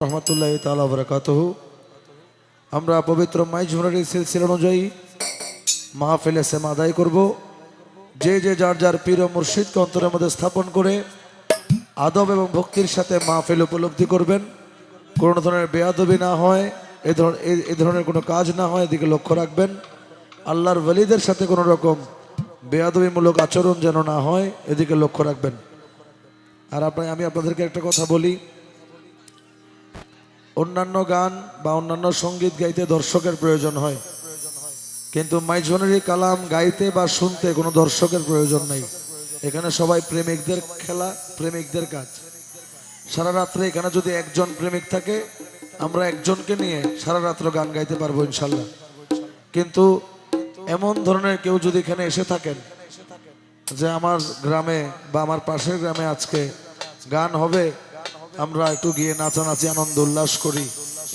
রহমতুল্লাহ তাআলা বারাকাতুহু। আমরা পবিত্র মাইজুনারি সিলসিলা অনুযায়ী মাহফিলে সেম আদায় করব। যে যে যার যার পীর ও মুর্শিদকে অন্তরের মধ্যে স্থাপন করে আদব এবং ভক্তির সাথে মাহফিল উপলব্ধি করবেন। কোনো ধরনের বেয়াদবি না হয়, এই ধরনের কোনো কাজ না হয়, এদিকে লক্ষ্য রাখবেন। আল্লাহর ওয়ালিদের সাথে কোনো রকম বেয়াদবিমূলক আচরণ যেন না হয়, এদিকে লক্ষ্য রাখবেন। আর আমি আপনাদেরকে একটা কথা বলি, অন্যান্য গান বা অন্যান্য সঙ্গীত গাইতে দর্শকের প্রয়োজন হয়, কিন্তু মাইজুনারি কালাম গাইতে বা শুনতে কোনো দর্শকের প্রয়োজন নেই। এখানে সবাই প্রেমিকদের খেলা, প্রেমিকদের কাজ। সারা রাত্রে এখানে যদি একজন প্রেমিক থাকে, আমরা একজনকে নিয়ে সারা রাত্র গান গাইতে পারবো ইনশাল্লাহ। কিন্তু এমন ধরনের কেউ যদি এখানে এসে থাকেন যে আমার গ্রামে বা আমার পাশের গ্রামে আজকে গান হবে, আমরা একটু গিয়ে নাচানাচি আনন্দ উল্লাস করি,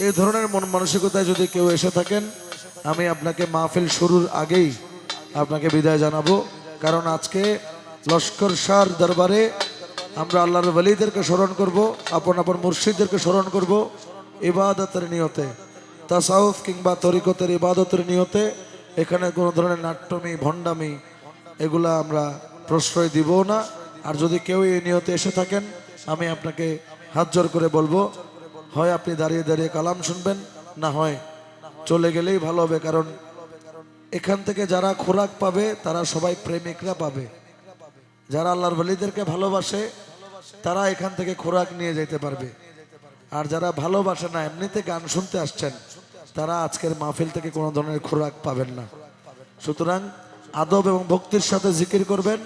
এই ধরনের মন মানসিকতায় যদি কেউ এসে থাকেন, আমি আপনাকে মাহফিল শুরুর আগেই আপনাকে বিদায় জানাবো। কারণ আজকে লস্কর শাহর দরবারে আমরা আল্লাহর ওয়ালিদেরকে স্মরণ করব, আপন আপন মুর্শিদদেরকে স্মরণ করব ইবাদতের নিয়তে, তাসাউফ কিংবা তরিকতের ইবাদতের নিয়তে। এখানে কোনো ধরনের নাট্যমি ভণ্ডামি এগুলা আমরা প্রশ্রয় দিব না। আর যদি কেউ এই নিয়তে এসে থাকেন, আমি আপনাকে হাত জোর করে বলবো, হয় আপনি দাঁড়িয়ে দাঁড়িয়ে কালাম শুনবেন, না হয় চলে গেলেই ভালো হবে। কারণ এখান থেকে যারা খোরাক পাবে তারা সবাই প্রেমিকরা পাবে। যারা আল্লাহর ওয়ালিদেরকে ভালোবাসে তারা এখান থেকে খোরাক নিয়ে যেতে পারবে। আর যারা ভালোবাসে না, এমনিতে গান শুনতে আসছেন, তারা আজকের মাহফিল থেকে কোনো ধরনের খোরাক পাবেন না। সুতরাং আদব এবং ভক্তির সাথে জিকির করবেন।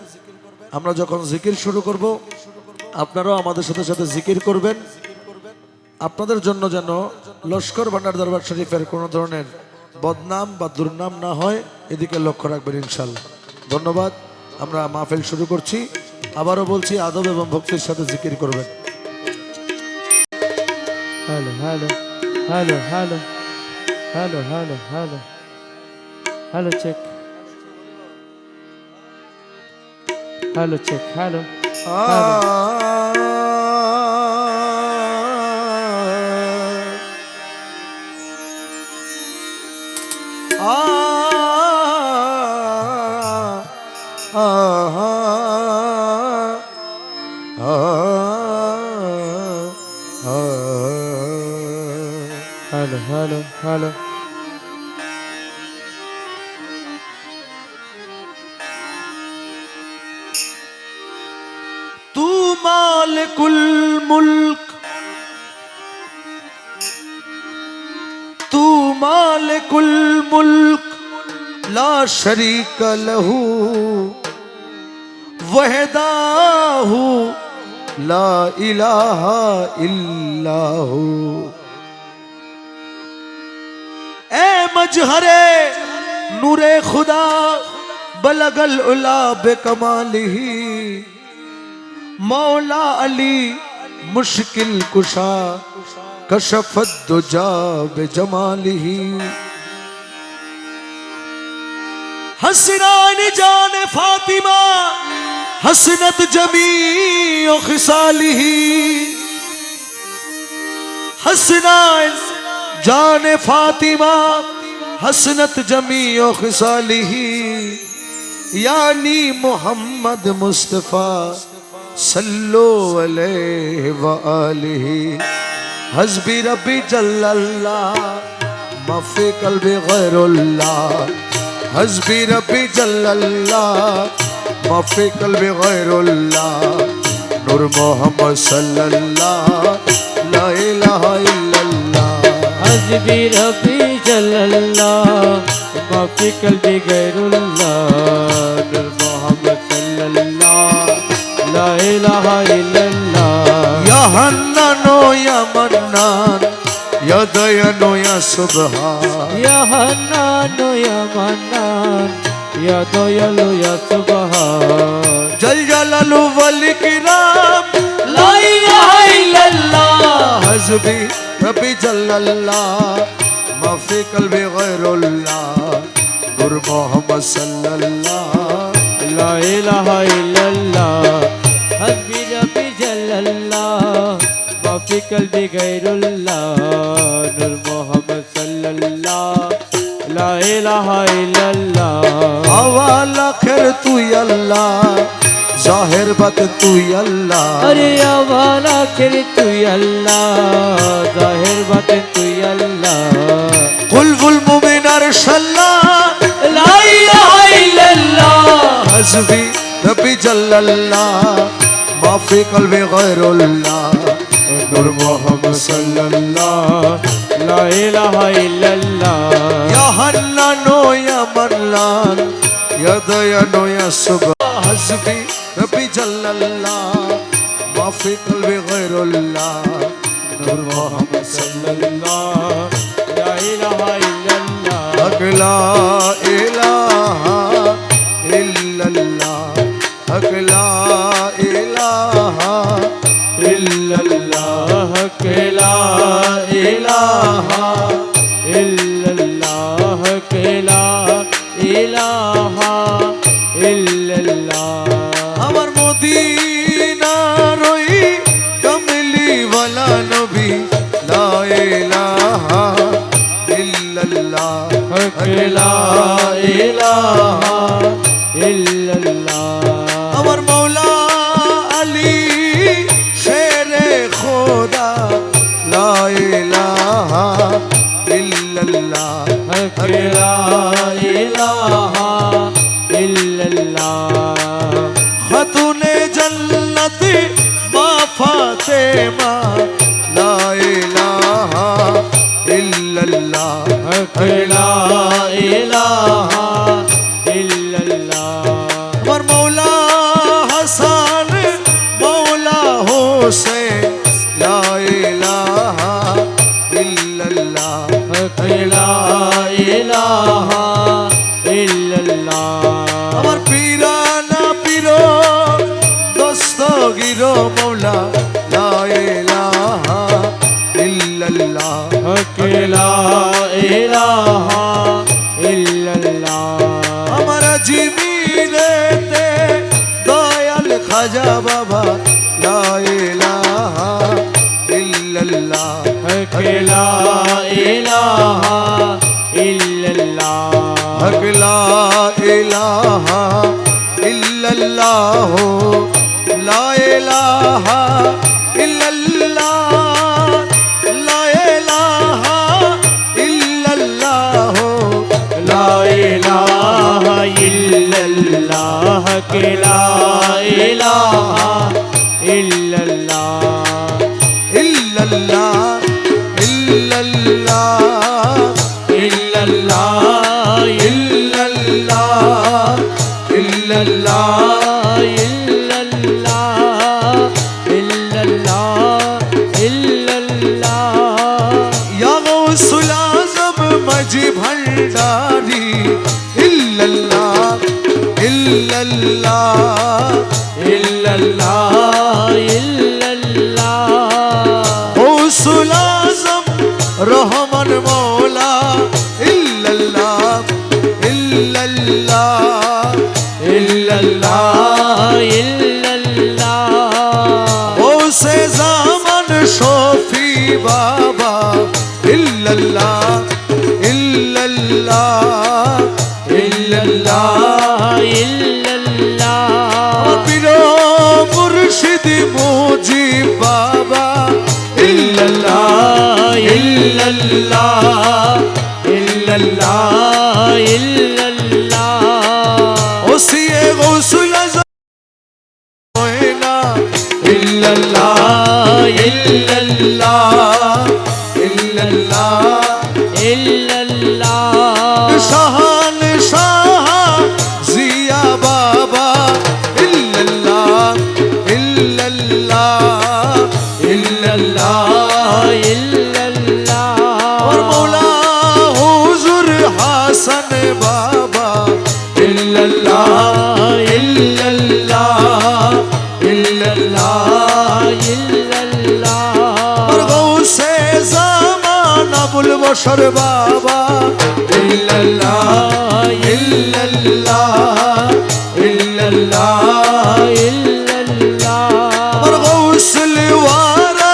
আমরা যখন জিকির শুরু করব, আপনারাও আমাদের সাথে সাথে জিকির করবেন। আপনাদের জন্য যেন লস্কর ভান্ডার দরবার শরীফের কোনো ধরনের বদনাম বা দুর্নাম না হয়, এদিকে লক্ষ্য রাখবেন ইনশাল্লাহ। ধন্যবাদ। আমরা মাহফিল শুরু করছি। আবারও বলছি, আদব এবং ভক্তির সাথে জিকির করবেন। Hello hello hello hello hello hello hello hello check, hello check, hello hello hello hello. तू मालिकुल मुल्क, तू मालिकुल मुल्क, ला शरीक लहू, वहदाहू ला इलाहा इल्लाहू। ए मजहरे नूरे खुदा, बलगल उला बेकमालिही, मौला अली मुश्किल कुशा, कशफत दुजा बेजमालिही। हसनान जान फातिमा, हसनत जमी खिसालिही। हसनान जान फातिमा, हसनत जमी खिसालिही। यानी मोहम्मद मुस्तफा सल्लो अलैहि व आलिही। हस्बी रब्बी जल्लल्लाह, माफी कल्बी गैरुल्लाह। हस्बी रब्बी जल्लल्लाह, माफी कल्बी गैरुल्लाह। नूर मोहम्मद सल्लल्लाह, ला इलाहा इल्लल्लाह। हस्बी रब्बी जल्लल्लाह, माफी कल्बी गैरुल्लाह। नूर मोहम्मद सल्लल्लाह, ला इलाहा इल्लल्लाह। या हन्नानो या मन्नान, या दयानो या सुबहान। या हन्नान या मन्नान, या दयालु या सुबहान। जल जलालु वल किराम, ला इलाहा इल्लल्लाह। हस्बी रब्बी जल्लल्लाह, माफी कल्बी गैरुल्लाह। नूर मोहम्मद सल्लल्लाह, ला इलाहा इल्लल्लाह। हस्बी रब्बी जल्लल्लाह, في قلبي غير الله نور محمد صلى الله لا إله إلا الله আওয়ালা খের তুই আল্লাহ জাহের বাতে তুই আল্লাহ अरे आवारा आखिर तू अल्लाह जाहिर बातें तू अल्लाह কুলবুল মুমিনার সাল্লাহ لا إله إلا الله হাসবি রব্বি জাল্লাল্লাহ মাফি কলবি গায়রুল্লাহ नूर मोहम्मद सल्लल्लाह ला इलाहा इल्लल्लाह ইয়া হান্নানু ইয়া মান্নান ইয়া দয়ানু ইয়া সুবহান হাসবি রব্বি জাল্লাল্লাহ মাফি কলবি গায়রুল্লাহ নূর মুহাম্মদ सल्लल्लाह ला इलाहा इल्लल्लाह अगला इलाहा इल्लल्लाह अगला इलाहा इल्लल्लाह के ला इलाहा इल्लल्लाह के ला इलाहा इल्लल्लाह আমার মদিনার ওই কমলি ওয়ালা নবী লা ইলাহা ইল্লাল্লাহ के ला इलाहा इल्लल्लाह আমার মৌলা আলী শেরে খোদা লা ইলাহা ইল্লাল্লাহ के ला इलाहा इल्लल्लाह খাতুনে জান্নাত মা ফাতেমা লা ইলাহা ইল্লাল্লাহ के ला इलाहा इल्लल्लाह আমার মৌলা হাসান মৌলা হোসেন লা ইলাহা ইল্লাল্লাহ के ला इलाहा इल्लल्लाह আমার পিরানা পিরো দস্তগীর মৌলা লা ইলাহা ইল্লাল্লাহ के ला इलाहा इल्लल्लाह আমার জিমিরেতে দয়াল খাজা বাবা লা ইলাহা ইল্লাল্লাহ के ला इलाहा इल्लल्लाह হক লা ইলাহা ইল্লাল্লাহ লা ইলাহা ইল্লাল্লাহ লা ইলাহা ইল্লাল্লাহ لا إله إلا الله के لا إله إلا الله ইল্লাল্লাহ ইল্লাল্লাহ إلا الله ইল্লাল্লাহ ইল্লাল্লাহ إلا الله إلا الله إلا الله ইয়া গৌসুল আযম মাঝি ভান্ডারি ইল্লাল্লাহ ইল্লাল্লাহ إلا الله إلا الله গৌসুল আযম রহমান মওলা ইল্লাল্লাহ ইল্লাল্লাহ إلا الله إلا الله গৌসে জামান শফি বাবা ইল্লাল্লাহ ইল্লাল্লাহ إلا الله إلا الله পীর মুর্শিদ মুজিব বাবা إلا الله إلا الله إلا الله إلا الله ওসিয়ে গৌসুল আযম ময়না إلا الله إلا الله ইল্লাল্লাহ إلا الله শাহান শাহ জিয়া বাবা ইল্লাল্লাহ ইল্লাল্লাহ إلا الله إلا الله ওর মৌলা হুজুর হাসান বাবা إلا الله إلا الله إلا الله إلا الله ওর গৌসে জামান আবুল বশর বাবা إلا الله إلا الله إلا الله إلا الله ওর গৌসুল ওয়ারা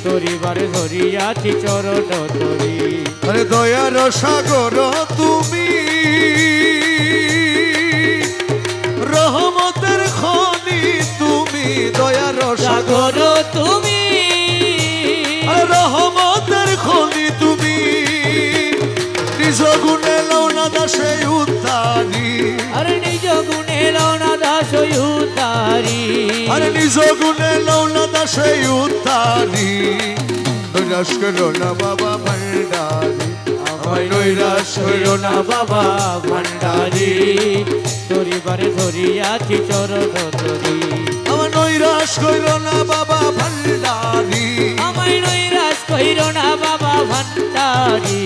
তরিবারে ধরিয়াছি চরণ তরি আরে দয়ার সাগর তুমি, রহমতের খনি তুমি, দয়ার সাগর সাগর তুমি আরে রহমতের খনি তুমি, নিজ গুণে লৌনা দাসে উদ্ধারি, আরে নিজ গুণে লওনা দাস উদ্ধারি আরে নিজ গুণে লৌনা দাসে উদ্ধারি, নৈরাশ করো না বাবা ভান্ডারি, আমায় নৈরাশ হইও না বাবা ভান্ডারি তরিবারে ধরিয়াছি চরণ তরি আমার নৈরাশ করো না বাবা ভান্ডারি, আমায় নৈরাশ কইরো না বাবা ভান্ডারি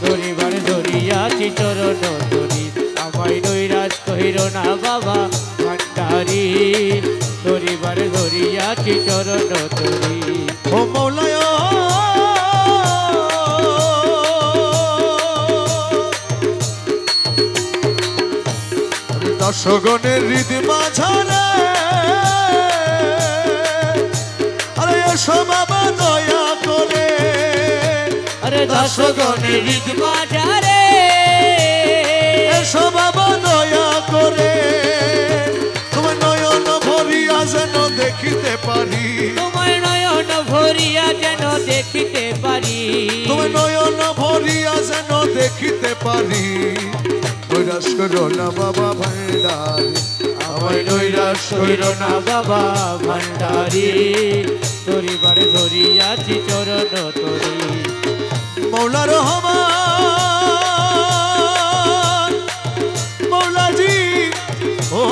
তরিবারে ধরিয়াছি চরণ তরি আমায় নৈরাশ কইরো না বাবা ভান্ডারি তরিবারে ধরিয়াছি চরণ তরি ও মৌলায় দশগণের হৃদ মাঝারে, আরে এসো বাবা দয়া করে, আরে দশগণের হৃদ বাজারে এসো বাবা দয়া করে, তোমার নয়ন ভরিয়া যেন দেখিতে পারি, তোমার নয়ন ভরিয়া যেন দেখিতে পারি তোমার নয়ন ভরিয়া যেন দেখিতে পারি, নৈরাশ করো না বাবা ভান্ডারি, আমায় নৈরাশ কইরো না বাবা ভান্ডারি তরিবারে ধরিয়াছি চরণ তরি মৌলা রহমান মৌলাজি ও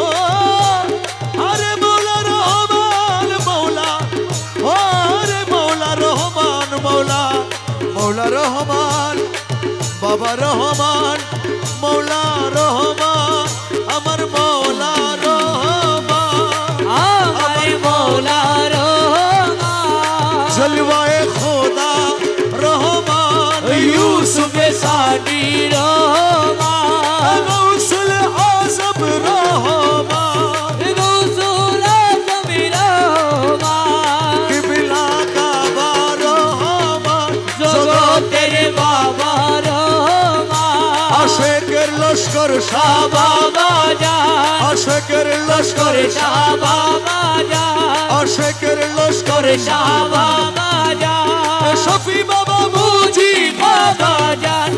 আরে মৌলা রহমান মৌলা ও আরে মৌলা রহমান মৌলা মৌলা রহমান বাবা রহমান মৌলা রহমান আমার মৌলা রহমান আমায় মৌলা রহমান জলওয়ায়ে খোদা রহমান ইউসুফ সানি রহমান গৌসুল আজম রহমান গৌসুল আজম রহমান কিবলা কাবা রহমান জগতের বাবা রহমান আশেকের লস্কর শাহ বাবা জান আশেকের লস্কর করে শাহ বাবা জান আশেকের লস্কর করে শাহ বাবা জান শফি বাবা বুঝি বাবা জান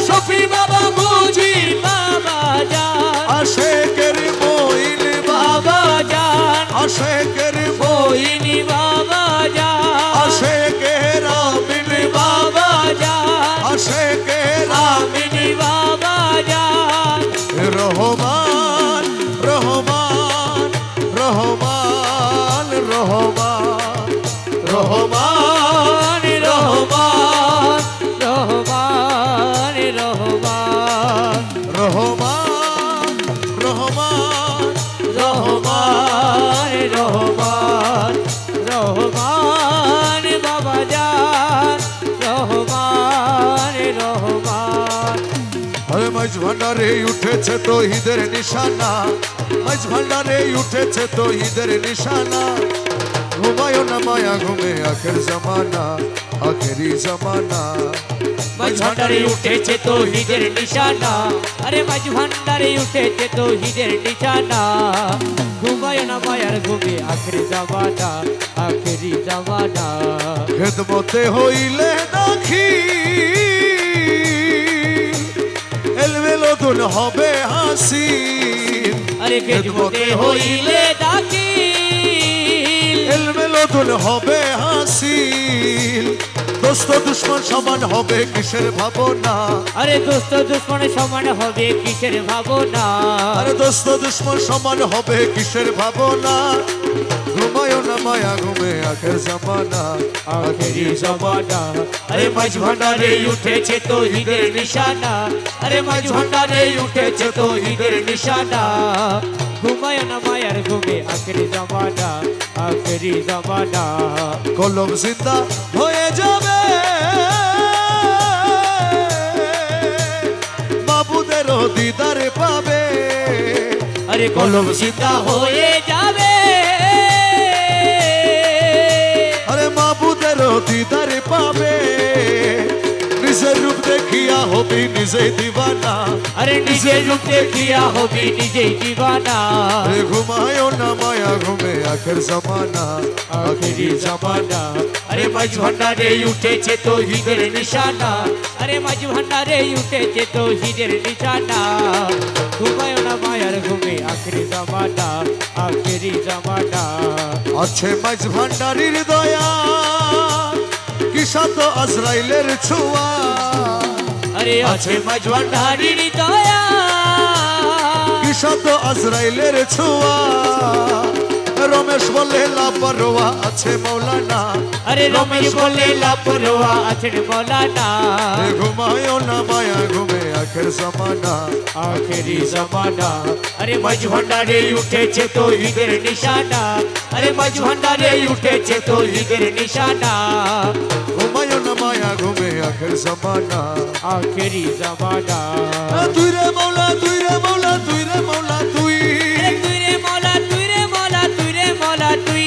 শফি বাবা বুঝি বাবা জান আশেকের মইন বাবা জান আশেকের বইনি বাবা জান আশেকের আমিন বাবা জান আশেকের আমিনি বাবা জান রহমান রহমান রহমান রহমান রহমান রহমান রহমান রহমান রহমান রহমান রহমান রহমান রহমান রহমান বাবা জান রহমান রহমান আরে মাঝ ভান্ডারে উঠেছে তৌহিদের নিশানা, মাঝ ভান্ডারে উঠেছে তৌহিদের নিশানা, ঘুমায়ো না মায়া ঘুমে আখের জমানা, আখেরি জমানা, মাঝ ভান্ডারে উঠেছে তৌহিদের নিশানা আরে মাঝ ভান্ডারে উঠেছে তৌহিদের নিশানা ঘুমায় না মায়ার ঘুমে আখরি জামানা আখরি জামানা খেদমতে হইলে দেখি এলমেলদুন হবে হাসি, আরে খেদমতে হইলে ডাকি এলমেলদুন হবে হাসিল, দোস্ত দুশ্মন সমান হবে কিসের ভাবনা, আরে দোস্ত দুশ্মনের সমান হবে কিসের ভাবনা আরে দোস্ত দুশ্মন সমান হবে কিসের ভাবনা, ঘুমায় না মায়া ঘুমে আখের জমানা, আখেরি জামানা আরে মাঝ ভান্ডারে উঠেছে তৌহিদের নিশানা আরে মাঝ ভান্ডারে উঠেছে তৌহিদের নিশানা ঘুমায় না মায়ার ঘুমে আখেরি জামানা আখেরি জামানা কলম জিন্দা হয়ে যাবে, বাবুদেরও দিদারে পাবে, আরে কলম সীতা হয়ে যাবে আরে মাবুদেরও দেখিয়া হবি নিজে দিবানা, আরে নিজের রূপ দেখিয়া হবি নিজেই দিবানা। আরে ঘুমায়ও না মায়া ঘুমে আখের জমানা, আখেরি জামানা। আরে মাঝ ভান্ডারে উঠেছে তো হিদের নিশানা, আরে মাঝ ভান্ডারে উঠেছে তো হিদের নিশানা। ঘুমায় না মায়ার ঘুমে আখেরি জামানা, আখেরি জামানা। আছে মাঝ ভান্ডারির দয়া, কিসাত আজরাইলের ছোঁয়া, আরে আছে মাঝ ভান্ডারির দয়া, কিসাত আজরাইলের ছোঁয়া। রমেশ বলে লাপরোয়া আছে মৌলানা, আরে রমেশ বলে লাপরোয়া আছেন মৌলানা। ঘুমায়ও না মায়া ঘুমে আখের জমানা, আখেরি জামানা। আরে মাঝ ভান্ডারে উঠেছে তো ঈদের নিশানা, আরে মাঝ ভান্ডারে উঠেছে তো ঈদের নিশানা। ঘুমায়ও না মায়া ঘুমে আখের জমানা। আখেরি জামানা। তুই রে মৌলা, তুই রে মৌলা, তুই রে মৌলা, তুই তুই রে মৌলা, তুই রে মৌলা, তুই রে মৌলা, তুই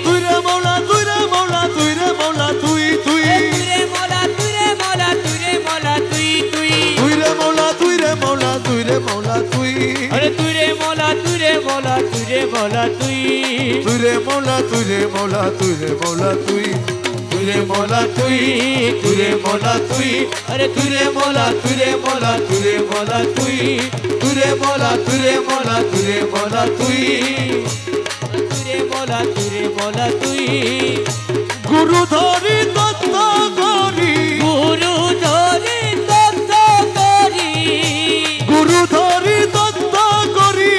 তুই রে মৌলা, তুই রে মৌলা, তুই রে মৌলা, তুই তুই তুই রে মৌলা, তুই রে মৌলা, তুই রে মৌলা, তুই তুই তুই রে মৌলা, তুই রে মৌলা, তুই রে মৌলা, তুই আরে তুই রে মৌলা, তুই রে মৌলা, তুই রে মৌলা, তুই তুই রে মৌলা, তুই রে মৌলা, তুই রে মৌলা, তুই তুই রে মৌলা, তুই তুই রে মৌলা, তুই আরে তুই রে মৌলা, তুই রে মৌলা, তুই রে মৌলা, তুই তুই রে মৌলা, তুই রে মৌলা, তুই রে মৌলা, তুই তুই রে মৌলা, তুই রে মৌলা, তুই গুরু ধরি তত্ত্ব করি, গুরু ধরে তত্ত্ব করি, গুরু ধরি তত্ত্ব করি,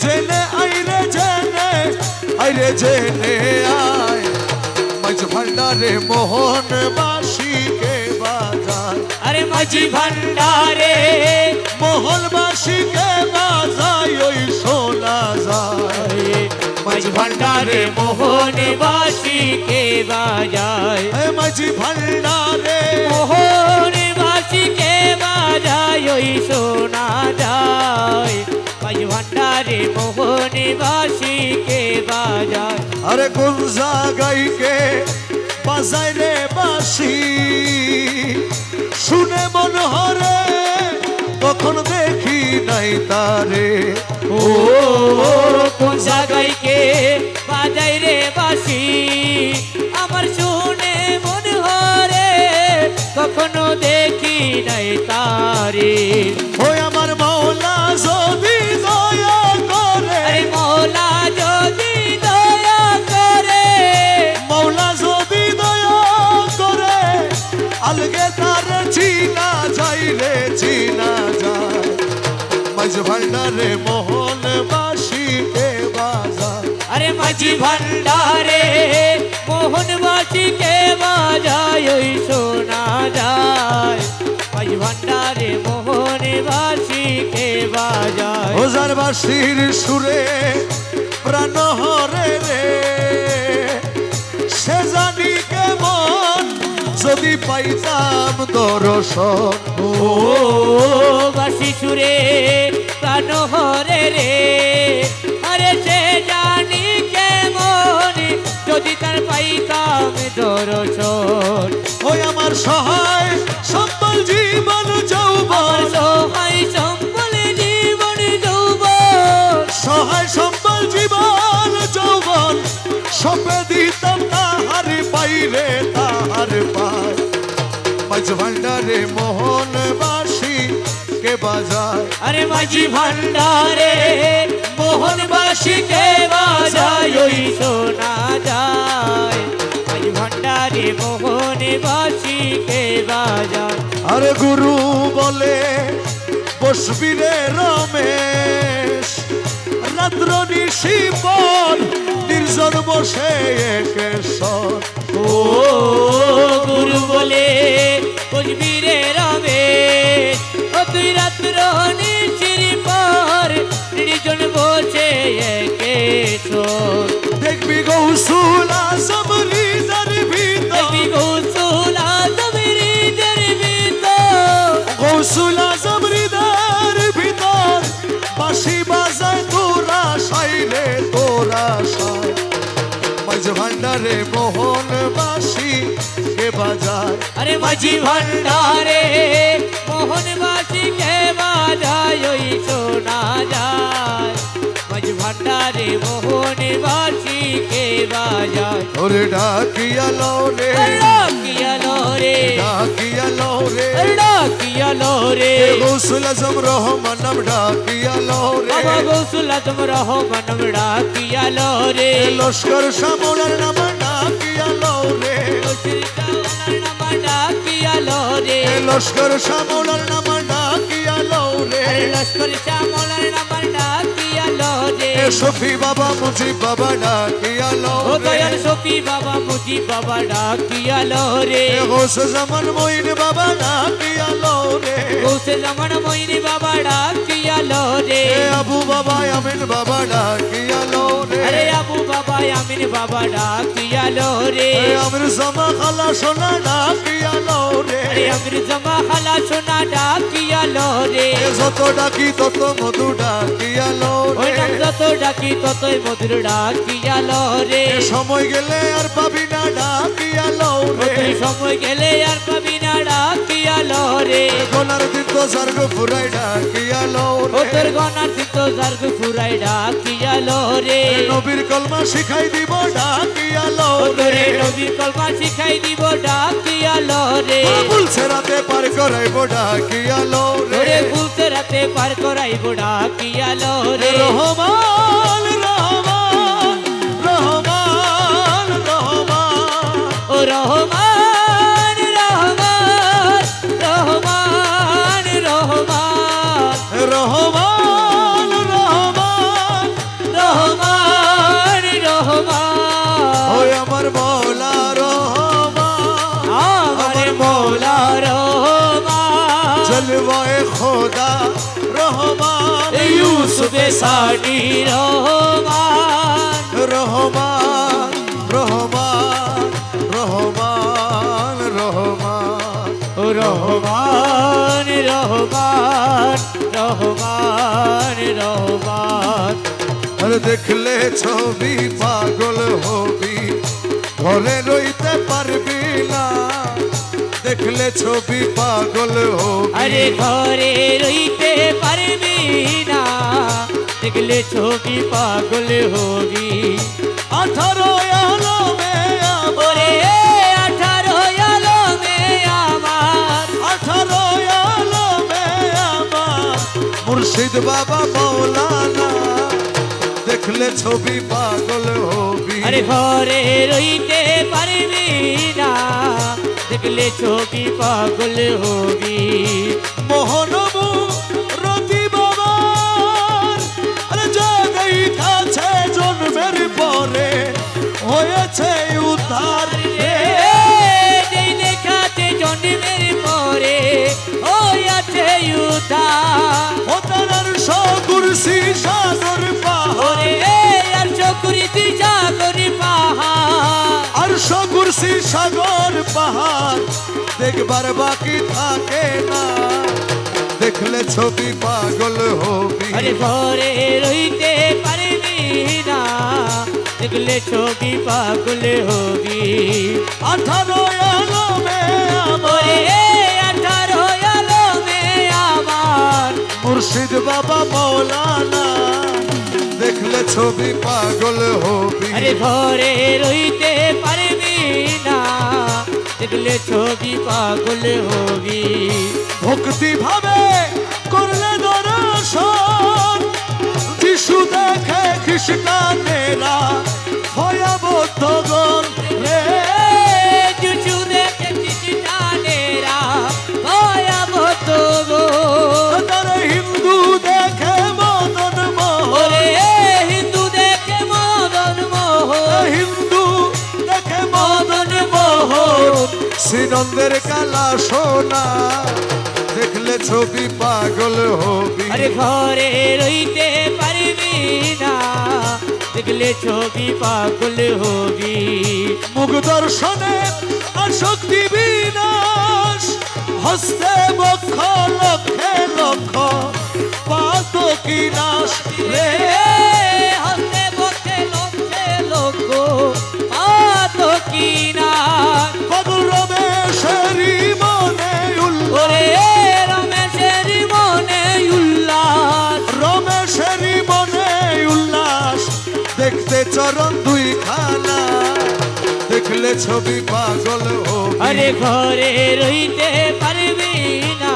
জেনে আইরে জেনে, আইরে জেনে আয় মাঝ ভান্ডারে মোহন বাসিকে বাজায়, আরে মাঝি ভান্ডারে মোহন বাসিকে বাজায় ওই শোনা যায়। মাঝ ভান্ডারে মোহন বাসিকে বাজায়, এ মাঝি ভান্ডারে মোহন বাসিকে বাজায় ওই শোনা যায়। মাঝ ভান্ডারে মোহন বাসিকে বাজায়। আরে কোন জায়গাইকে বাজায় রে বাসি, শুনে মন হরে কখন দেখি নাই তারে। ও কোন জায়গায় কে বাজাই রে বাসি, আমার শুনে মন হরে কখনো দেখি নাই তারে। ওই আমার মাওলা যদি দয়া করে, আরে মৌলা যদি দয়া করে, মাওলা যদি দয়া করে, আলগে তার চিনা যাই রে চিনা যায়। মাঝ ভান্ডারে মোহন বাসিকে বাজায়, আরে মাঝি ভান্ডারে মোহন বাসিকে বাজায় ওই শোনা যায়। মাঝি ভান্ডারে মোহন বাসিকে বাজায়। ওজার বাসির সুরে প্রাণ হরে রে, সে জানি কেমন যদি পাইতাম দর্শন। ও বাসি সুরে প্রাণ হরে রে, আরে সে জানি কেমন যদি তার পাইতাম দর্শন। ওই আমার সহায় সম্বল জীবন যৌবন, সহায় সম্বল জীবন যৌবন, সহায় সম্বল জীবন যৌবন, সপে দিতাম তাহার পাইরে তাহার পায়। মাঝ ভান্ডারে মোহন বাসি কে বাজায়, আরে মাঝি ভান্ডারে মোহন বাসিকে বাজায় ওই শোনা যায়। মাঝি ভান্ডারে মোহন বাসিকে বাজায়। আরে গুরু বলে বসবি রে রমেশ, রাত্র নিশিপন নির্জন বসে একেশ্বর। ও গুরু বলে বুঝবি রে রমেশ, ও তুই রাত্র নিশির পর নির্জন বসে একেশ্বর। দেখবি গৌসুল আজম হৃদয়ের ভিতর, দেখবি গৌসুল আজম হৃদয়ের ভিতর, গৌসুল আজম হৃদয়ের ভিতর, বাঁশি বাজায় তোরা সাইলে তোরা সাই। মাঝ ভান্ডারে মোহন বাসি কে বাজায় আরে মাঝি ভান্ডারে মোহন বাসি কে বাজায় ওই শোনা যায় মাঝি ভান্ডারে মোহন বাসি কে বাজায় ওরে ডাকিয়া লো রে ডাকিয়ালো রে ডাকিয়া লো রে ডাকিয়ালো রে গৌসুল আজম রহমান নাম ডাকিয়া লো রে বাবা গৌসুল আজম রহমান ডাকিয়ালো রে লস্কর শ্যামলার নাম ডাকিয়া লো রে ডাকিয়ালো রে লস্কর শ্যামলার নাম ডাকিয়া লো রে লস্কর শ্যামলার নাম ডাকিয়ালো রে সফি বাবা মুজি বাবা ডাকিয়া লো ও রে দয়াল সফি বাবা মুজি বাবা ডাকিয়ালো রে গোস জামান মঈন বাবা ডাকিয়া লো রে গৌসে জামান মইনি বাবা ডাকিয়ালো রে আবু বাবা আমিন বাবা ডাকিয়া লো রে আরে আবু বাবা আমিন বাবা ডাকিয়ালো রে আমির জামা খালা সোনা ডাকিয়া লো রে আরে আমির জমা খালা সোনা ডাকিয়ালো রে যত ডাকি তত মধু ডাকিয়া লো ওই রে নাম যত ডাকি ততই মধুর ডাকিয়ালো রে সময় গেলে আর পাবি না ডাকিয়া লো রে তুই সময় গেলে আর পাবি না ডাকিয়ালো রে গোনার দিন তো সার্গ ফুরাই ডাকিয়া লো ও রে তোর গনার চিত্ত জার্গ ফুরাই ডাকিয়ালো রে নবীর কলমা শিখাই দিব ডাকিয়া লো ও রে তোরে নবীর কলমা শিখাই দিব ডাকিয়ালো রে বুলছে রাতে পার করাইব ডাকিয়া লো রে তোরে ভুলতে রাতে পার করাইব ডাকিয়ালো রে রহমান রহমান রহমান রহমান ও রহমান রহমান রহমান রহমান রহমান রহমান রহমান রহমান ওই আমার মৌলা রহমান আমার মৌলা রহমান জলওয়ায়ে খোদা রহমান ইউসুফ সানি রহমান রহমান রহমান রহমান রহমান ও রহমান রহমান রহমান রহমান আর দেখলে ছবি পাগল হবি ঘরে রইতে পারবি না দেখলে ছবি পাগল হবি আরে ঘরে রইতে পারবি না দেখলে ছবি পাগল হবি 18 আলমে ওরে 18 আলমে আমার 18 আলমে আমার মুর্শিদ বাবা মৌলানা দেখলে ছবি পাগল হবি আরে ঘরে রইতে পারবি না দেখলে ছবি পাগল হবি মোহনবু রতি বাবার আরে জাগাই কাছে জন্মের পরে হয়েছে উদ্ধার রে যেই দেখাতে জন্মের পরে ওই আছে উদ্ধার ও তার সকুরসি সাগর পাহাড় ওরে আর চকুরিতি সাগর পাহাড় আর সকুরসি সাগর পাহাড় দেখবার বাকি থাকে না দেখলে ছবি পাগল হবি আরে ঘরে রইতে পারবি না দেখলে ছবি পাগল হবি 18 আলমে আমার ওরে 18 আলমে আমার মুর্শিদ বাবা মৌলানা দেখলে ছবি পাগল হবি আরে ঘরে রইতে পারবি না দেখলে ছবি পাগল হবি ভক্তি ভাবে করলে দর্শন যিশু দেখে খ্রিস্টানেরা ভয়াবহ গণ রে জুজু দেখে চিটানেরা ভয়াবহ গো তারা হিন্দু দেখে মদন মোহন ওরে হিন্দু দেখে মদন মোহন হিন্দু দেখে মদন মোহন শ্রীনন্দের কালা সোনা দেখলে ছবি পাগল হবি আরে ঘরে রইতে পারবি না দেখলে ছবি পাগল হবি মুখ দর্শনে আসক্তি বিনাশ হস্তে বক্ষ লক্ষে লক্ষ পাতকি নাশ রে হস্তে বসে লক্ষে লোক হাতে চরণ দুই খানা দেখলে ছবি পাগল হবি আরে ঘরে রইতে পারবি না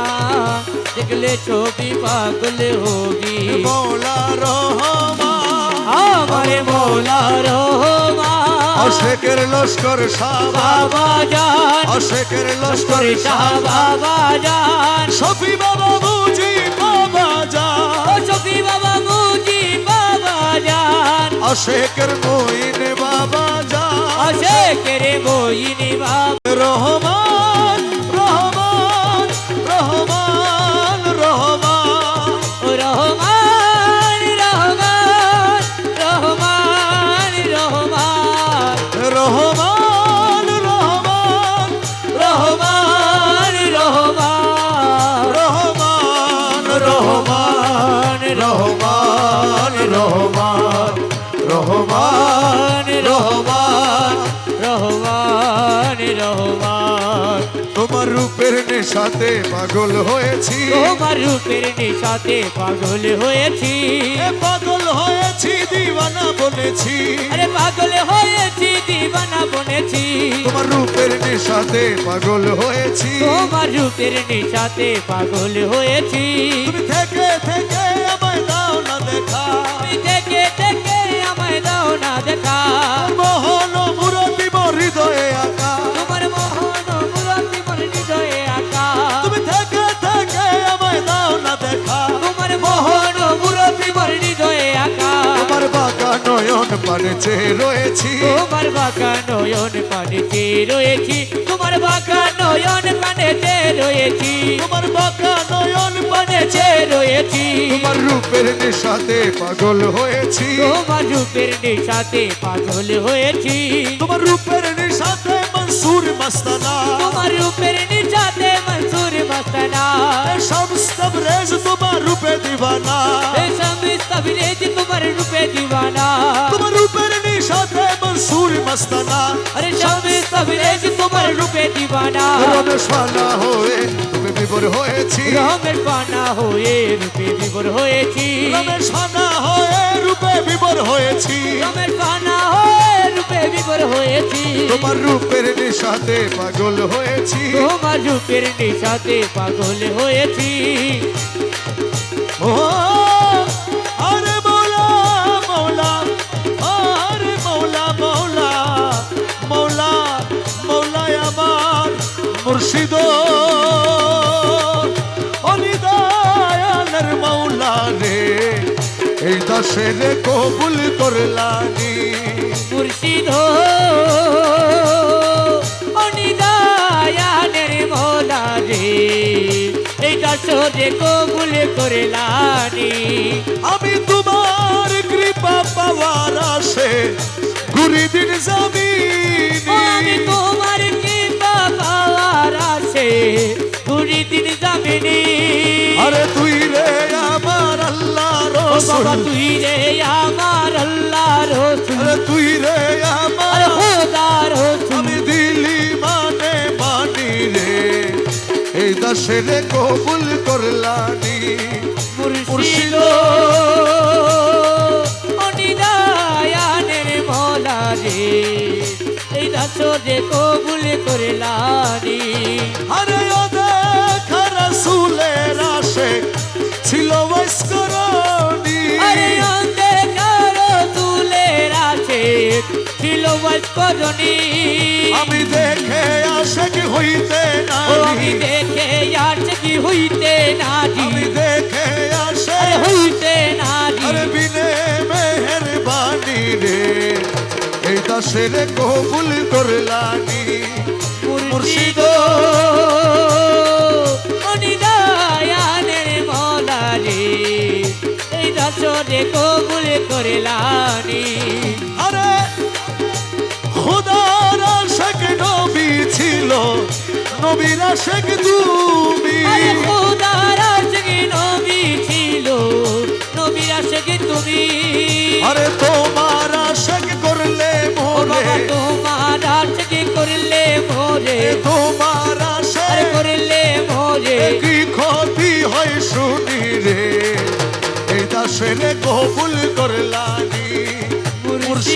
দেখলে ছবি পাগল হবি মৌলা রহমান আমার মৌলা রহমান অশেকের লস্কর সাবা বাবা জান অশেকের লস্কর করে শাহ বাবা জান শফি বাবা বুঝি বাবা যা ও সফি বাবা মুজি বাবা জান অশেকের মইন বাবা যা আসে কেরে বইনি বাবা রহমান রহমান রহমান রহমান ও রহমান রহমান রহমান রহমান রহমান রহমান রহমান রহমান রহমান রহমান রহমান রহমান রহমান রহমান রহমান রহমান তোমার রূপের নেশাতে পাগল হয়েছি তোমার রূপের নেশাতে পাগল হয়েছি এ পাগল হয়েছি দিওয়ানা বলেছি আরে পাগল হয়েছি দিবানা বনেছি তোমার রূপের নেশাতে পাগল হয়েছি তোমার রূপের নেশাতে পাগল হয়েছি তুমি থেকে থেকে আমায় দাও না দেখা তুমি থেকে থেকে আমায় দাও না দেখা মোহন মুরতি হৃদয়ে আঁকা তোমার মোহন মুরতি মন হৃদয়ে আঁকা তুমি থেকে থেকে আমায় দাও না দেখা তোমার মোহন মুরতি মন হৃদয়ে আঁকা তোমার বাঁকা নয়ন পানে চেয়ে রয়েছি তোমার বাঁকা নয়ন পানেতে রয়েছি তোমার বাঁকা নয়ন পানেতে রয়েছি তোমার বাঁকা নয়ন পানেতে রয়েছি তোমার রূপের নেশাতে পাগল হয়েছি তোমার রূপের নেশাতে পাগল হয়েছি তোমার রূপের নেশাতে মনসুর মস্তানা তোমার রূপের নেশাতে মনসুর মস্তানা সবরেজ তোমার রূপে দিবানা সবিরেজ তোমার রূপে দিবানা তোমার রূপের নেশাতে মনসুর মস্তানা আরে সবিরেজ তোমার রূপে দিবানা রমেশ ফানা হয়ে তুমি বিবর হয়েছি রঙের পানা হয়ে রূপে বিবর হয়েছি রমেশ ফানা হয়ে রূপে বিবর হয়েছি রঙের পানা হয়ে রূপে বিবর হয়েছি তোমার রূপের নেশাতে পাগল হয়েছি তোমার রূপের নেশাতে পাগল হয়েছি ও আরে মৌলা মৌলা আরে মৌলা মৌলা মৌলা মৌলায় আমার মুর্শিদ অনিদায়ালের মৌলা রে এই দাসের কবুল করলানি মুর্শিদ অনিদায়ানের মৌলা রে এইটা সোজে কবুল করলানি আমি তোমার কৃপা পাওয়ার আসে ঘুরি দিন আমি জমিন তোমার কৃপা পাওয়ার আছে ঘুরি দিন জামিনি আরে তুই রে আমার আল্লাহ ও বাবা রসুল তুই রে আমার আল্লাহ রসুল আরে তুই রে আমার আরে খোদা রসুল আমি দিলি মানে মানি রে এই দাসের কবুল করলানি মুর্শিদ অনিদায়ানের মৌলা রে এই দাসরে কবুল করলানি আরে ও দেখা রাসূলের আশিক ছিল বয়স্করণী আরে অন্ধকার তুলের আছে ছিল বয়স্কজনী আমি দেখে আশিক হইতে ও আমি নারী দেখে আছে কি হইতে নাজি আমি দেখে আশিক আরে হইতে নাজি আরে বিনে মেহেরবানি রে এই দাসের কবুল করলানি মুর্শিদ অনিদায়ানের মৌলা রে এই দাসরে কবুল করলানি আরে খোদার আশিক নবী ছিল নবীর আশিক তুমি আরে খোদার আশিক নবী ছিল নবীর আশিক তুমি আরে তোমার আশিক করলে ও মোরে বাবা তোমার আশিক করলে মোরে তোমার আরে আশিক করলে মোরে কি ক্ষতি হয় শুনি রে এই দাসের কবুল করলানি মুর্শিদ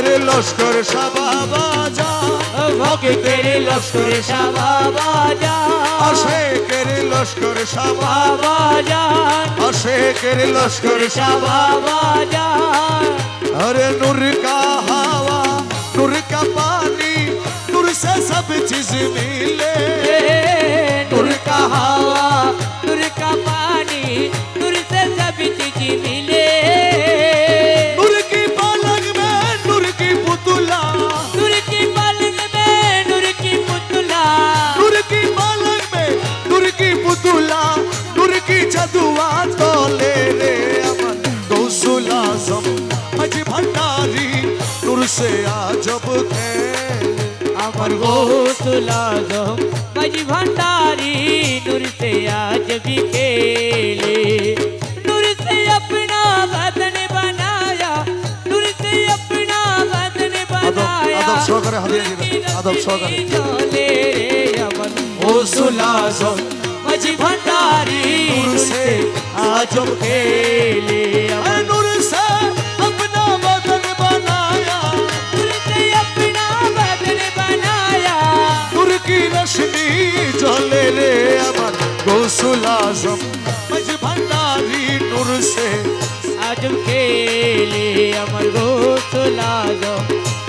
ভক্তের লস্কর সাবাবা যান, ভক্তের লস্কর বাবা যান, আশেকের লস্কর সাবা, বাবা যান, আশেকের লস্কর বাবা যান। अरे नूर का हवा नूर का पानी नूर से सब चीज मिले, नूर का हवा नूर का पानी नूर से सब चीज मिले। नूर की पलंग में नूर की पुतला, नूर की पलंग में नूर की पुतला, नूर की पलंग में नूर की पुतला, नूर की जदुआ तोले रे अमन गौसुल आजम मज भंडारी नूर से आजब खेल, अमर गौसुल आजम मज भंडारी नूर से आज भी खेले। नूर से अपना बदन बनाया, नूर से अपना बदन बनाया, आदब सहकारे हादिया दिबेन, आदब सहकारे। चले रे अमर गौसुल आजम मज भंडारी नूर से आज खेले। अरे नूर से अपना बदन बनाया, नूर से अपना बदन बनाया, नूर की रोशनी जले रे अमन गौसुल आजम मज भंडारी नूर से आज खेले। अमर गौसुल आजम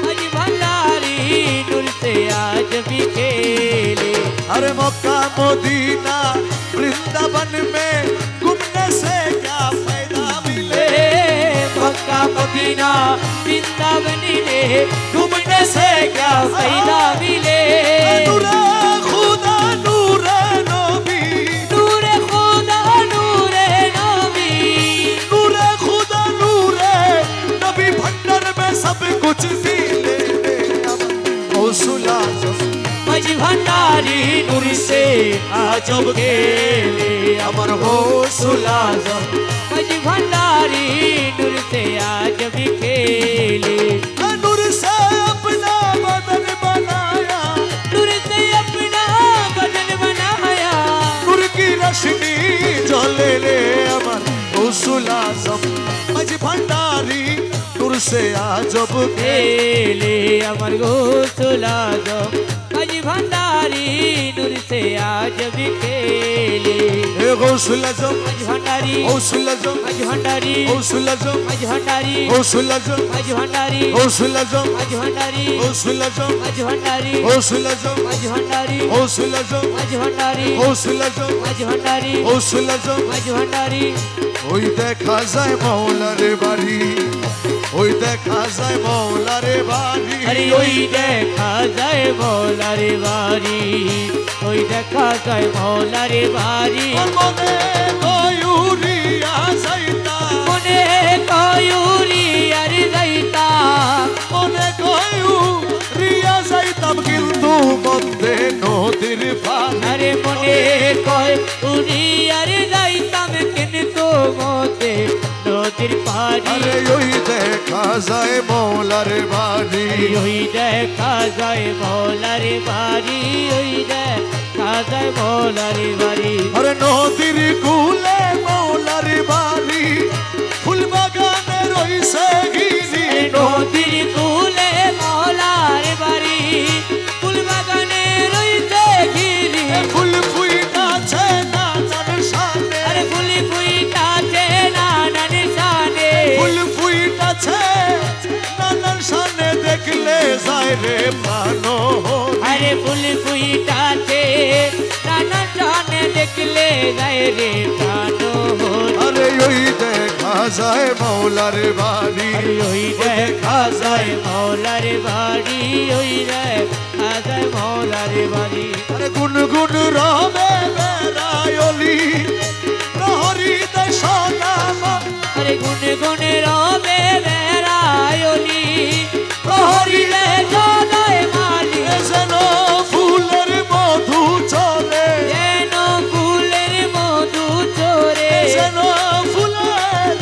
मज भंडारी नूर से आज भी खेले। अरे मक्का मदीना वृंदावन में घूमने से क्या फायदा मिले, मक्का मदीना वृंदावन में घूमने से क्या फायदा मिले। नूरे खुदा नूरे नबी, नूरे खुदा नूरे नबी, नूरे खुदा नूरे नबी भंडार में सब कुछ मिले रे अमन गौसुल आजम मज भंडारी नूर से आजब खेले। अमर गौसुल आजम मज भंडारी नूर से आज भी खेले। नूर से अपना बदन बनाया, नूर से अपना बदन बनाया, नूर की रोशनी जले रे अमन गौसुल आजम मज भंडारी नूर से आजब खेले। अमर गौसुल आजम मज भंडारी नूर से आज भी खेले। हे गौसुल आजम मज भंडारी गौसुल आजम मज भंडारी गौसुल आजम मज भंडारी गौसुल आजम मज भंडारी गौसुल आजम मज भंडारी गौसुल आजम मज भंडारी गौसुल आजम मज भंडारी गौसुल आजम मज भंडारी गौसुल आजम मज भंडारी गौसुल आजम मज भंडारी। ওই দেখা যায় মৌলারে বাড়ি, ওই দেখা যায় মৌলারে বাড়ি, अरे ওই দেখা যায় মৌলার বাড়ি, ওই দেখা যায় মৌলার বাড়ি। ওর মনে কয়ুরিয়া যাইতা, মনে কয়ুরি আর যাইতা, মনে কয়ুরিয়া যাইতাম কিন্তু মধ্যে নদীর পানি, আরে মনে কয় উনি আর যাইতাম কিন্তু মতে নদীর পানি। আরে ওই দেখা যায় মৌলারে বাড়ি, ওই দেখা যায় মৌলার বাড়ি, ওই দেখা যায় মৌলার বাড়ি। আরে নদীর কুলে মৌলারে বাড়ি, ফুল বাগানে রইছে গিরি, নদীর কূলে মৌলার বাড়ি, ফুল বাগানে রইছে ঘিরি। ফুল ফুইটাছে নানার সামনে, আরে ফুলি ফুইটাছে নানান শানে, ফুল ফুইটাছে নানার সামনে দেখলে যায় রে প্রাণ, আরে ফুল ফুইটাছে নানান শানে দেখলে যায় রে প্রাণ। আরে ওই দেখা যায় মৌলার বাড়ি, আরে ওই দেখা যায় মৌলার বাড়ি, ওই দেখা যায় মৌলার বাড়ি। আরে গুনগুন রবে বেড়ায়লি প্রহরী দেশনামা, আরে গুনে গুনে রবে বেড়ায়লি প্রহরিলে সদায় মালি, যেন ফুলের মধু চলে, যেন ফুলের মধু চোরে, যেন ফুলের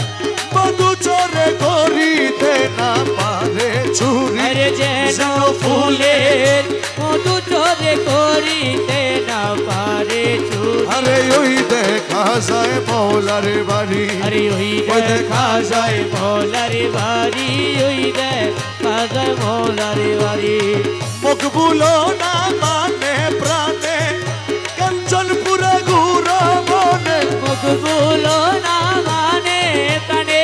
মধু চরে করিতে না পারে চুরি, আরে যেন ফুলের মধু চোরে করিতে না পারে রে চুরি আরে ওই দেখা যায় মৌলার বাড়ি আরে ওই দেখা যায় মৌলার বাড়ি ওই দেখা যায় মৌলার বাড়ি মকবুল না মানে প্রাণে কাঞ্চনপুরে ঘুরা মনে মকবুল না মানে প্রাণে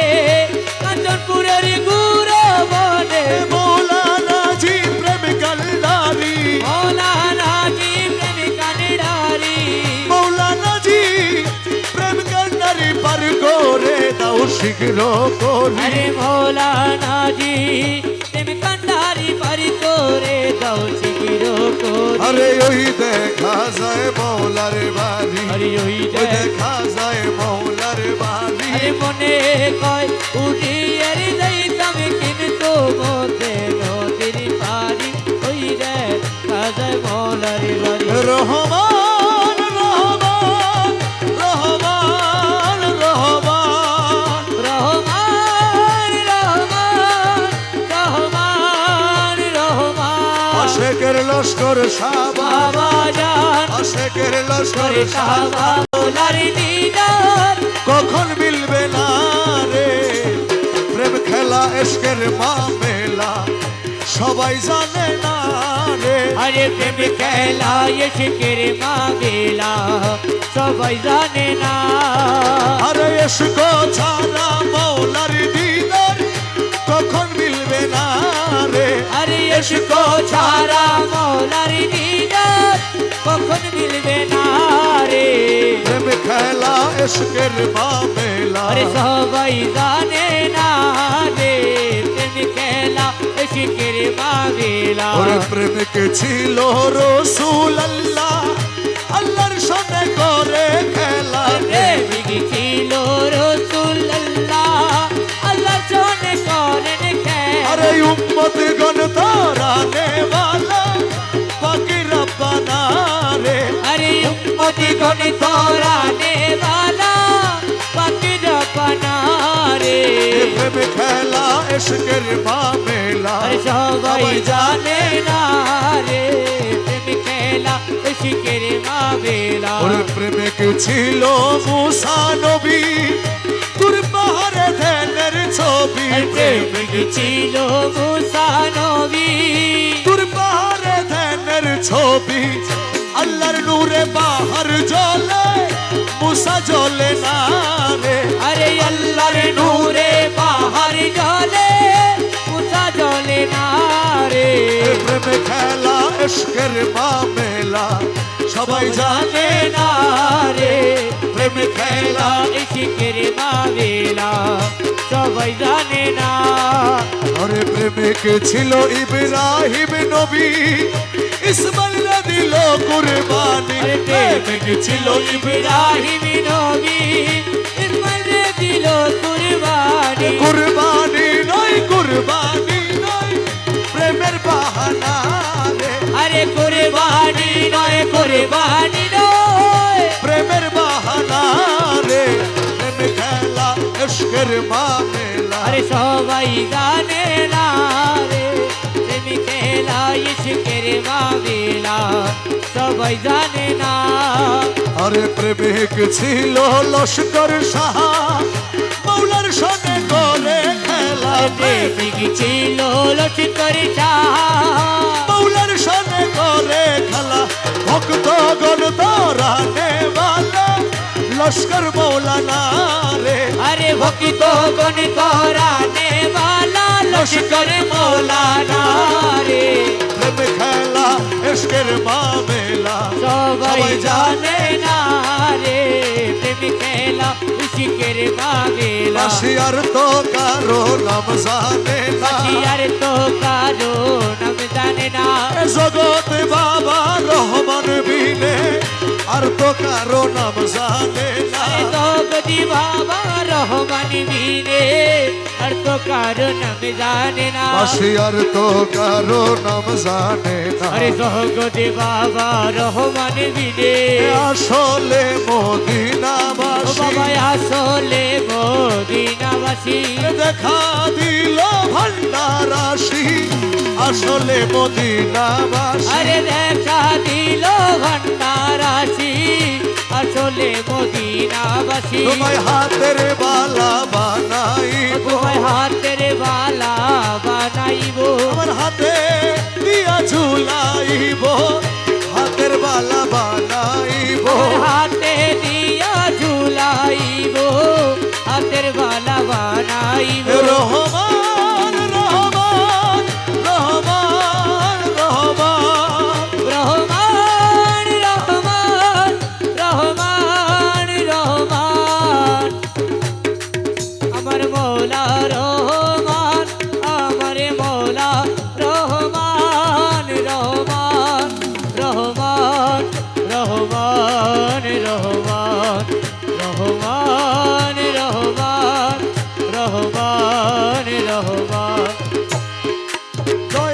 কাঞ্চনপুরের গুরু বনে মৌলানা জি প্রেম কান্ডারি মৌলানা জি প্রেম কান্ডারি মৌলানা জি প্রেম কান্ডারি পার করে দাও শীঘ্র করে আরে মৌলানা জি প্রেম কান্ডারি পারি করে দাও শীঘ্র করে আরে ওই দেখা যায় মৌলার বাড়ি আরে ওই ওই দেখা যায় মৌলার বাড়ি আরে মনে কয় উঠিয়ে যাইতাম কিন্তু মধ্যে নদীর পারি ওই রে কাজায় মৌলার বাড়ি রহমান রহমান রহমান রহমান রহমান রহমান রহমান রহমান আশেকের লস্কর সাবা বাবা জান আশেকের লস্কর করে সাবা সাবা মৌলার দিদার কখন মিলবে না রে প্রেম খেলা এসকের মামেলা সবাই জানে না রে আরে প্রেম খেলা এসকের মাগেলা সবাই জানে না আরে এসকো ছাড়া মৌলার দিদার কখন মিলবে না রে আরে এসকো ছাড়া মৌলার দিদার কখন মিলবে না রে প্রেম খেলা এসকের মামেলা আরে সবাই জানে না রে প্রেম খেলা এসকের মাগেলা ওরে প্রেমিক ছিল রসুল আল্লাহ আল্লাহর সঙ্গে করে খেলা প্রেমিক ছিল রাসূলুল্লাহ আল্লাহ সনে করেন খেলা আরে উম্মত গণ তারানে वाला পাকি রব্বানা রে अरे उम्मती गण तोराने वाला पकड़ बना रे প্রেম খেলা এসকের মামেলা अरे सबाई जाने ना रे प्रेम खेला इश्क़ेर मावेला ওরে প্রেমিক ছিল মুসা নবী তোর পাহাড়ে ধ্যানের ছবি प्रेमिक चिलो मूसा नबी তোর পাহাড়ে ধ্যানের ছবি আল্লাহর নূরে বাহার জ্বলে মুসা জ্বলে না রে अरे अल्लाह रे नूरे बाहर जले मूसा जले ना रे প্রেম খেলা এসকের মামেলা সবাই জানে जाने ना रे प्रेम खेला इश्क़ेर मावेला सबाई जाने ना আরে প্রেমিক ছিল ইব্রাহিম নবী ইসমাইল দিল কুরবানি अरे प्रेमिक चिलो इब्राहिम नबी इस्माइल दिलो कुर्बानी কুরবানি নয় প্রেমের বাহানা রে अरे कुर्बानी नय कुर्बानी नय প্রেমের বাহানা রে প্রেম খেলা এসকের মামেলা अरे सबाई जाने ना रे प्रेम खेला इश्क़ेर मावेला सबाई जाने ना আরে প্রেমিক ছিল লস্কর শাহ মৌলার সঙ্গে করে খেলা प्रेमिक चिलो लश्कर शाह মৌলার সঙ্গে করে খেলা ভক্ত গণ তারানে वाला লস্কর মৌলানা রে अरे भक्तो गण तोराने वाला लश्कर मौलाना रे প্রেম খেলা এসকের মামেলা सबाई जाने ना रे प्रेम खेला इश्क़ेर मावेला বাসিয়ার তো কারো নাম জানে না यार तो कारो नम जाने ना এ জগৎ বাবা রহমান বিনে আর তো কারো নাম জানে না अरे तो गदी बाबा रहमान वीरे हर तो कारो नम जाने ना বাসিয়ার তো কারো নাম জানে না अरे तो गदी बाबा रहमान वीरे আসলে ও মদিনাবাসী বাবা আসলে মদিনাবাসী দেখা দিল ভান্ডার রাশি আসলে মদিনাবাসী আরে দেখা দিল ভান্ডারাসি আসলে মদিনাবাসী তোমায় হাতের বালা বানাইব তোমায় হাতের বালা বানাইব আমার হাতে দিয়া ঝুলাইব হাতের বালা বানাইব আমার হাতে দিয়া ঝুলাইব হাতের বালা বানাইব